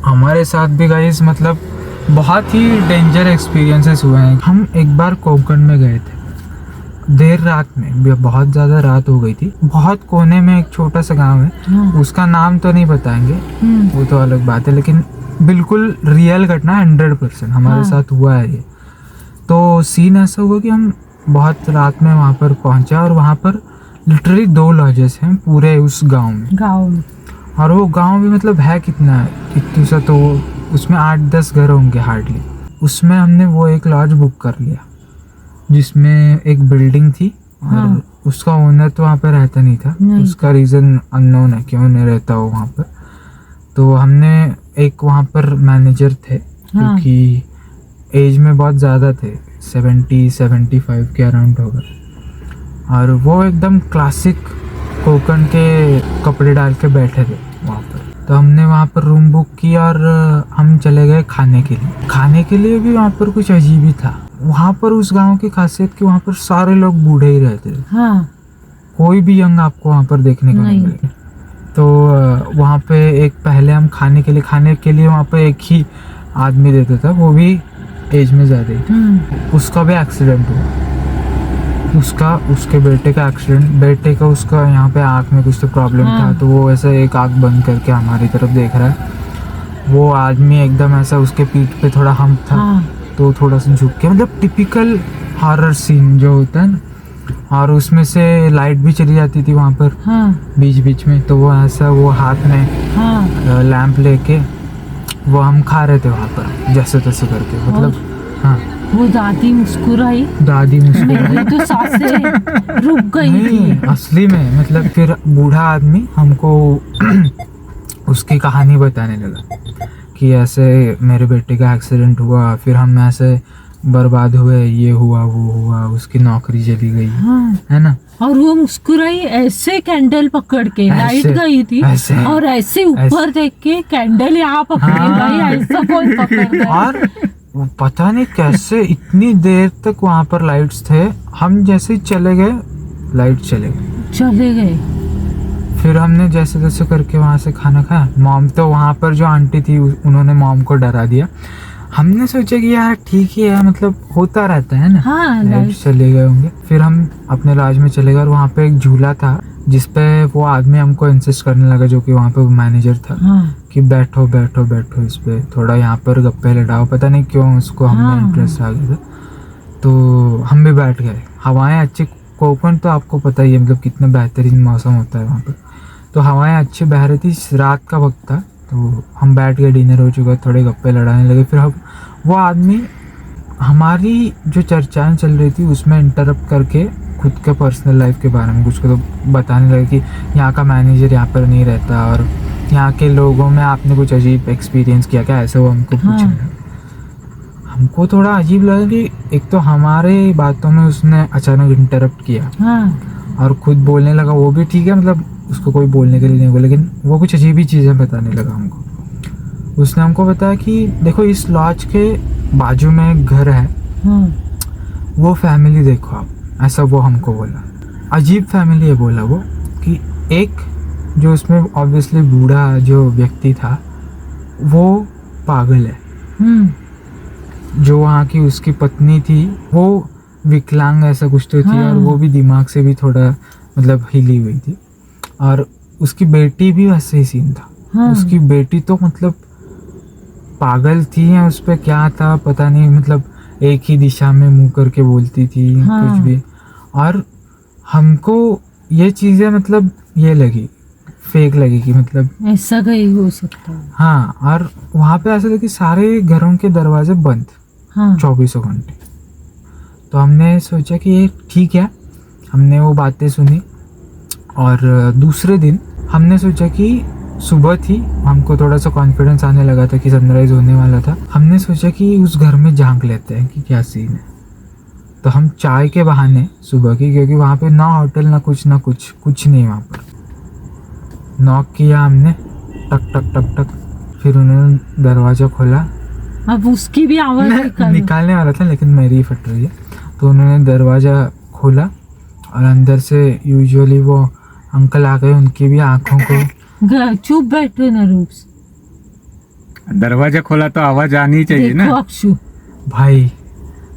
हमारे साथ भी गाइस मतलब बहुत ही डेंजर एक्सपीरियंसेस हुए हैं। हम एक बार कोंकण में गए थे देर रात में, बहुत ज़्यादा रात हो गई थी। बहुत कोने में एक छोटा सा गांव है, उसका नाम तो नहीं बताएंगे, वो तो अलग बात है, लेकिन बिल्कुल रियल घटना 100% हमारे साथ हुआ है ये। तो सीन ऐसा हुआ कि हम बहुत रात में वहाँ पर पहुँचे और वहाँ पर लिटरली 2 लॉजेस हैं पूरे उस गांव में। और वो गांव भी मतलब है कितना सा, तो उसमें 8-10 घर होंगे हार्डली। उसमें हमने वो एक लॉज बुक कर लिया जिसमें एक बिल्डिंग थी और उसका ओनर तो वहाँ पर रहता नहीं था। उसका रीज़न अननोन है क्यों नहीं रहता वो वहाँ पर। तो हमने एक वहाँ पर मैनेजर थे क्योंकि एज में बहुत ज़्यादा थे, 70-75 के अराउंड होगा, और वो एकदम क्लासिक कोंकण के कपड़े डाल के बैठे थे वहाँ पर। तो हमने वहाँ पर रूम बुक किया और हम चले गए खाने के लिए भी वहाँ पर कुछ अजीब ही था। वहाँ पर उस गांव की खासियत कि वहाँ पर सारे लोग बूढ़े ही रहते थे। कोई भी यंग आपको वहाँ पर देखने को नहीं मिलेगा। तो वहाँ पे एक पहले हम खाने के लिए वहाँ पे एक ही आदमी देता था, वो भी एज में ज़्यादा ही था। उसका भी एक्सीडेंट हुआ, उसके बेटे का एक्सीडेंट। उसका यहाँ पे आँख में कुछ तो प्रॉब्लम था, तो वो ऐसे एक आँख बंद करके हमारी तरफ देख रहा है। वो आदमी एकदम ऐसा, उसके पीठ पे थोड़ा हम्प था, तो थोड़ा सा झुक के, मतलब टिपिकल हॉरर सीन जो होता है ना। और उसमें से लाइट भी चली जाती थी वहाँ पर बीच में। तो वो ऐसा, वो हाथ में लैंप लेके वो हम खा रहे थे वहाँ पर जैसे तैसे करके, मतलब वो दादी मुस्कुराई तो सांसें रुक गई थी असली में। मतलब फिर बूढ़ा आदमी हमको उसकी कहानी बताने लगा कि ऐसे मेरे बेटे का एक्सीडेंट हुआ, फिर हम ऐसे बर्बाद हुए, ये हुआ वो हुआ, उसकी नौकरी चली गई, है ना। और वो मुस्कुराई ऐसे कैंडल पकड़ के, लाइट गई थी और ऐसे ऊपर देख के कैंडल यहाँ पकड़ी गई, ऐसा कोई पकड़। और पता नहीं कैसे इतनी देर तक वहाँ पर लाइट्स थे। हम जैसे ही चले गए, लाइट चले गए। फिर हमने जैसे तैसे करके वहाँ से खाना खाया। मॉम तो वहाँ पर जो आंटी थी उन्होंने मॉम को डरा दिया। हमने सोचा कि यार ठीक ही है, मतलब होता रहता है ना, लाइट चले गए होंगे। फिर हम अपने लॉज में चले गए और वहाँ पे एक झूला था जिसपे वो आदमी हमको इंसिस्ट करने लगा, जो कि वहाँ पे मैनेजर था, कि बैठो इस पे, थोड़ा यहाँ पर गप्पे लड़ाओ। पता नहीं क्यों उसको हमें इंटरेस्ट आ गया था, तो हम भी बैठ गए। हवाएं अच्छी, कोंकण तो आपको पता ही है मतलब कितना बेहतरीन मौसम होता है वहाँ पर। तो हवाएं अच्छी बह रही थी, रात का वक्त था, तो हम बैठ गए, डिनर हो चुका, थोड़े गप्पे लड़ाने लगे। फिर वो आदमी हमारी जो चर्चाएं चल रही थी उसमें इंटरप्ट करके खुद के पर्सनल लाइफ के बारे में कुछ तो बताने लगे कि यहाँ का मैनेजर यहाँ पर नहीं रहता और यहाँ के लोगों में आपने कुछ अजीब एक्सपीरियंस किया क्या, ऐसे वो हमको पूछने लगा। हमको थोड़ा अजीब लगा कि एक तो हमारे बातों में उसने अचानक इंटरप्ट किया और खुद बोलने लगा। वो भी ठीक है, मतलब उसको कोई बोलने के लिए नहीं बोला, लेकिन वो कुछ अजीब ही चीज़ें बताने लगा हमको। उसने हमको बताया कि देखो इस लॉज के बाजू में एक घर है, वो फैमिली देखो आप, ऐसा वो हमको बोला। अजीब फैमिली है बोला वो, कि एक जो उसमें ऑब्वियसली बूढ़ा जो व्यक्ति था वो पागल है, जो वहाँ की उसकी पत्नी थी वो विकलांग ऐसा कुछ तो थी, और वो भी दिमाग से भी थोड़ा मतलब हिली हुई थी, और उसकी बेटी भी वैसे ही सीन था। उसकी बेटी तो मतलब पागल थी, या उस पर क्या था पता नहीं, मतलब एक ही दिशा में मुंह करके बोलती थी कुछ भी। और हमको ये चीज़ें मतलब ये लगी, फेक लगी कि मतलब ऐसा कहीं हो सकता है। और वहाँ पे ऐसा था कि सारे घरों के दरवाजे बंद 24 घंटे। तो हमने सोचा कि ये ठीक है, हमने वो बातें सुनी। और दूसरे दिन हमने सोचा कि सुबह थी, हमको थोड़ा सा कॉन्फिडेंस आने लगा था कि सनराइज होने वाला था। हमने सोचा कि उस घर में झांक लेते हैं कि क्या सीन है। तो हम चाय के बहाने सुबह की, क्योंकि वहाँ पे ना होटल ना कुछ नहीं वहाँ पर, नॉक किया हमने, टक टक टक टक। फिर उन्होंने दरवाज़ा खोला। अब उसकी भी आवाज़ निकालने वाला था, लेकिन मेरी फट रही है। तो उन्होंने दरवाज़ा खोला और अंदर से यूजुअली वो अंकल आ गए, उनकी भी आँखों को, चुप बैठो ना रूप्स, दरवाजा खोला तो आवाज आनी चाहिए देखो ना। अक्षु, भाई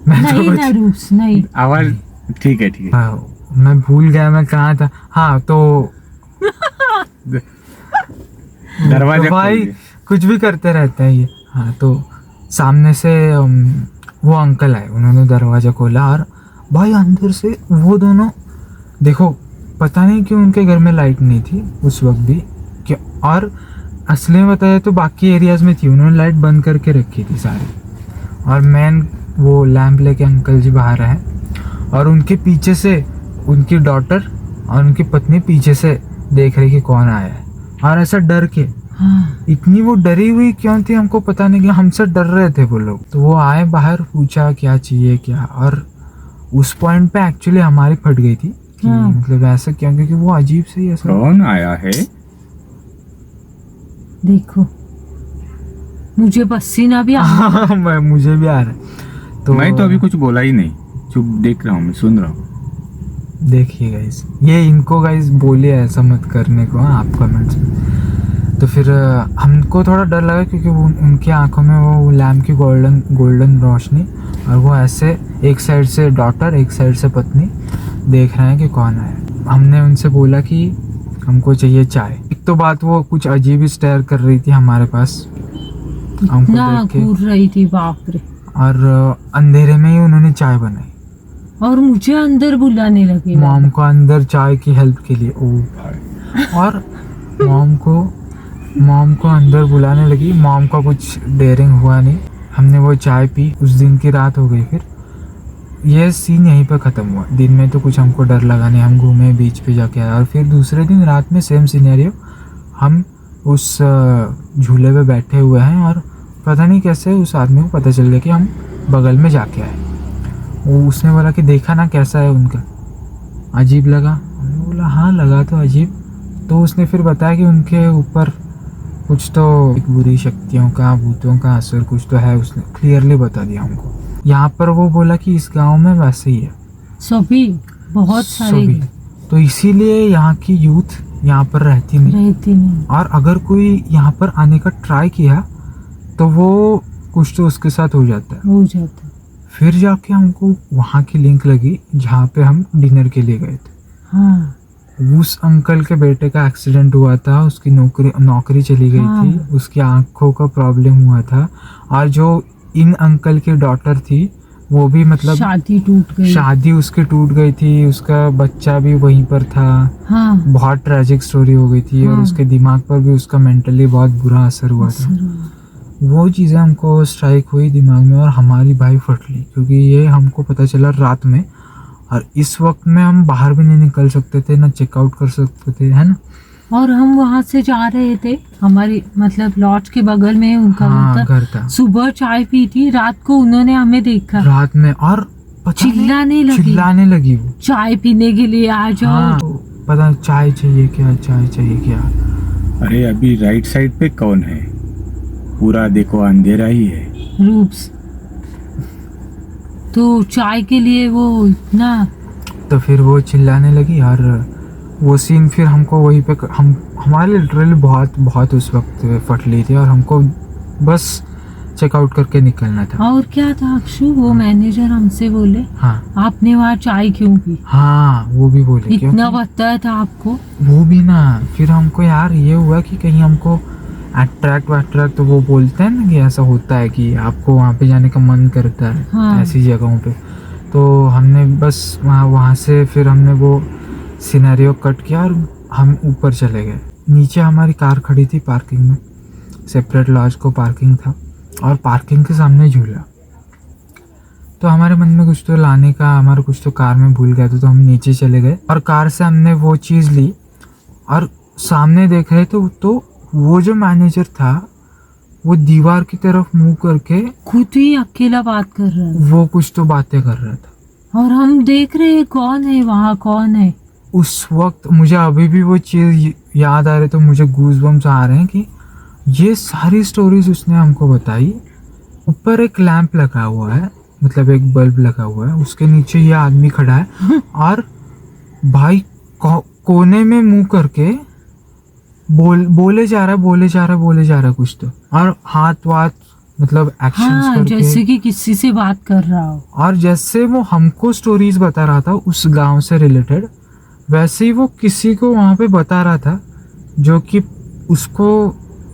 मैं तो नहीं ना रूप्स नहीं। आवाज ठीक है, ठीक है। हाँ, मैं भूल गया मैं कहाँ था। हाँ तो दरवाजा तो भाई खोल दिया। कुछ भी करते रहते हैं ये। हाँ तो सामने से वो अंकल आए, उन्होंने दरवाज़ा खोला और भाई अंदर से वो दोनों, देखो पता नहीं क्यों उनके घर में लाइट नहीं थी उस वक्त भी क्या, और असली में बताया तो बाकी एरियाज़ में थी, उन्होंने लाइट बंद करके रखी थी सारी। और मैन वो लैंप लेके अंकल जी बाहर आए और उनके पीछे से उनकी डॉटर और उनकी पत्नी पीछे से देख रही कि कौन आया है, और ऐसा डर के। हाँ, इतनी वो डरी हुई क्यों थी हमको पता नहीं, कि हमसे डर रहे थे वो लोग। तो वो आए बाहर, पूछा क्या चाहिए क्या, और उस पॉइंट पे एक्चुअली हमारी फट गई थी कि हाँ। मतलब ऐसा क्यों, क्योंकि वो अजीब से ही ऐसा। कौन आया है? देखो मुझे पसीना भी आ रहा है। मुझे भी आ रहा है। तो मैं तो अभी कुछ बोला ही नहीं, चुप देख रहा हूँ, मैं सुन रहा हूँ। देखिए गाइस, ये इनको गाइस बोलिए ऐसा मत करने को, हाँ, आप कमेंट्स में। तो फिर हमको थोड़ा डर लगा क्योंकि वो उनकी आंखों में वो लैम्प की गोल्डन रोशनी, और वो ऐसे एक साइड से डॉटर एक साइड से पत्नी देख रहे हैं कि कौन आया। हमने उनसे बोला कि हमको चाहिए चाय। एक तो बात वो कुछ अजीब ही स्टेयर कर रही थी हमारे पास हमको इतना देख के, घूर रही थी, बाप रे। और अंधेरे में ही उन्होंने चाय बनाई। और मुझे अंदर बुलाने लगे। मॉम को अंदर चाय की हेल्प के लिए, ओ भाई। और मॉम को अंदर बुलाने लगी। मॉम का कुछ डेयरिंग हुआ नहीं, हमने वो चाय पी। उस दिन की रात हो गई। फिर ये सीन यहीं पर ख़त्म हुआ। दिन में तो कुछ हमको डर लगा नहीं, हम घूमे बीच पे जाके आए। और फिर दूसरे दिन रात में सेम सिनेरियो, हम उस झूले पे बैठे हुए हैं और पता नहीं कैसे उस आदमी को पता चल गया कि हम बगल में जाके आए। वो उसने बोला कि देखा ना कैसा है उनका, अजीब लगा। हमने बोला हाँ लगा तो अजीब। तो उसने फिर बताया कि उनके ऊपर कुछ तो बुरी शक्तियों का, भूतों का असर कुछ तो है। उसने क्लियरली बता दिया हमको। यहाँ पर वो बोला कि इस गांव में वैसे ही है सभी, बहुत सारे सभी। तो इसीलिए यहाँ की यूथ यहाँ पर रहती नहीं। और अगर कोई यहाँ पर आने का ट्राई किया तो वो कुछ तो उसके साथ हो जाता है। हो जाता है। फिर जाके हमको वहाँ की लिंक लगी जहाँ पे हम डिनर के लिए गए थे। हाँ, उस अंकल के बेटे का एक्सीडेंट हुआ था, उसकी नौकरी चली गई हाँ। थी, उसकी आंखों का प्रॉब्लम हुआ था। और जो इन अंकल की डॉटर थी वो भी मतलब शादी टूट गई। शादी उसकी टूट गई थी, उसका बच्चा भी वहीं पर था। हाँ, बहुत ट्रेजिक स्टोरी हो गई थी। और हाँ। उसके दिमाग पर भी उसका मेंटली बहुत बुरा असर हुआ था। वो चीज़ें हमको स्ट्राइक हुई दिमाग में और हमारी भाई फट ली, क्योंकि ये हमको पता चला रात में। और इस वक्त में हम बाहर भी नहीं निकल सकते थे, ना चेकआउट कर सकते थे, है ना। और हम वहाँ से जा रहे थे, हमारी मतलब लॉज के बगल में उनका हाँ, घर था। सुबह चाय पी थी, रात को उन्होंने हमें देखा रात में और चिल्लाने लगी वो चाय पीने के लिए आ जाओ। हाँ, पता चाय चाहिए क्या, चाय चाहिए क्या। अरे अभी राइट साइड पे कौन है? पूरा देखो अंधेरा ही है। रूप्स तो चाय के लिए वो इतना। तो फिर वो चिल्लाने लगी और वो सीन फिर हमको वहीं पे हमारे लिटरली बहुत उस वक्त फट ली थी और हमको बस चेकआउट करके निकलना था। और क्या था अक्षु, वो मैनेजर हमसे बोले हाँ आपने वहाँ चाय क्यों पी? हाँ, वो भी बोले इतना क्योंकि बताया था आपको। वो भी ना, फिर हमको यार ये हुआ कि कहीं हमको अट्रैक्ट तो वो बोलते हैं ना कि ऐसा होता है कि आपको वहाँ पे जाने का मन करता है। हाँ। ऐसी जगहों पे। तो हमने बस वहाँ से फिर हमने वो सिनेरियो कट किया और हम ऊपर चले गए। नीचे हमारी कार खड़ी थी पार्किंग में, सेपरेट लॉज को पार्किंग था और पार्किंग के सामने झूला। तो हमारे मन में कुछ तो लाने का, हमारा कुछ तो कार में भूल गया था, तो हम नीचे चले गए और कार से हमने वो चीज़ ली और सामने देख रहे तो वो जो मैनेजर था वो दीवार की तरफ मुंह करके खुद ही अकेला बात कर रहा है वो कुछ तो बातें कर रहा था। और हम देख रहे हैं कौन है वहाँ, कौन है। उस वक्त मुझे अभी भी वो चीज़ याद आ रही, तो मुझे गूज़बम्स आ रहे हैं कि ये सारी स्टोरीज उसने हमको बताई। ऊपर एक लैंप लगा हुआ है, मतलब एक बल्ब लगा हुआ है, उसके नीचे ये आदमी खड़ा है और भाई कोने में मुंह करके बोले जा रहा है कुछ तो, और हाथ वाथ मतलब एक्शंस हाँ, करके, जैसे कि किसी से बात कर रहा हो। और जैसे वो हमको स्टोरीज बता रहा था उस गांव से रिलेटेड, वैसे ही वो किसी को वहाँ पे बता रहा था जो कि उसको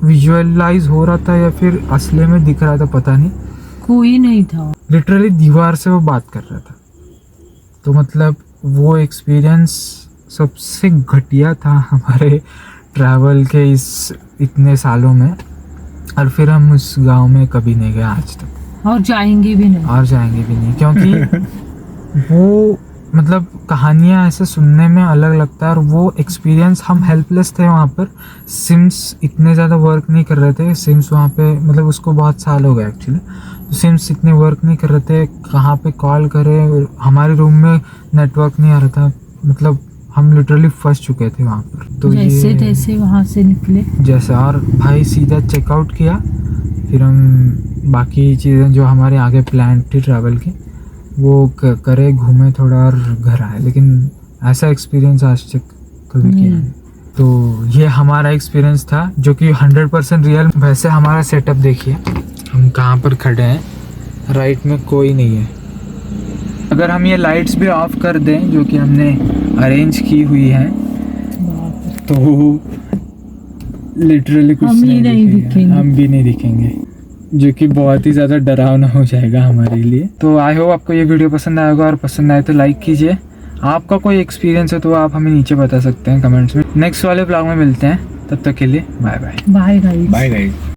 विजुअलाइज हो रहा था या फिर असली में दिख रहा था, पता नहीं। कोई नहीं था। लिटरली दीवार से वो बात कर रहा था। तो मतलब वो एक्सपीरियंस सबसे घटिया था हमारे ट्रैवल के इस इतने सालों में, और फिर हम उस गांव में कभी नहीं गए आज तक, और जाएंगे भी नहीं। और जाएंगे भी नहीं, क्योंकि वो मतलब कहानियाँ ऐसे सुनने में अलग लगता है, और वो एक्सपीरियंस, हम हेल्पलेस थे वहाँ पर। सिम्स इतने ज़्यादा वर्क नहीं कर रहे थे, सिम्स वहाँ पे मतलब उसको बहुत साल हो गए एक्चुअली, तो सिम्स इतने वर्क नहीं कर रहे थे, कहाँ पे कॉल करें, हमारे रूम में नेटवर्क नहीं आ रहा था, मतलब हम लिटरली फंस चुके थे वहाँ पर। तो जैसे तैसे वहाँ से निकले। जैसे, और भाई सीधा चेकआउट किया, फिर हम बाकी चीज़ें जो हमारे आगे प्लान थी ट्रैवल की वो करे, घूमे थोड़ा और घर आए, लेकिन ऐसा एक्सपीरियंस आज तक कभी किया नहीं। तो ये हमारा एक्सपीरियंस था जो कि 100% रियल। वैसे हमारा सेटअप देखिए, हम कहाँ पर खड़े हैं, राइट में कोई नहीं है। अगर हम ये लाइट्स भी ऑफ कर दें जो कि हमने अरेंज की हुई हैं, तो लिटरली कुछ हम ही नहीं दिखेगा, दिखेंगे। हम भी नहीं दिखेंगे, जो कि बहुत ही ज़्यादा डरावना हो जाएगा हमारे लिए। तो आई होप आपको ये वीडियो पसंद आएगा, और पसंद आए तो लाइक कीजिए। आपका कोई एक्सपीरियंस है तो आप हमें नीचे बता सकते हैं कमेंट्स में। नेक्स्ट वाले ब्लॉग में मिलते हैं, तब तक के लिए bye bye. Bye guys. Bye guys.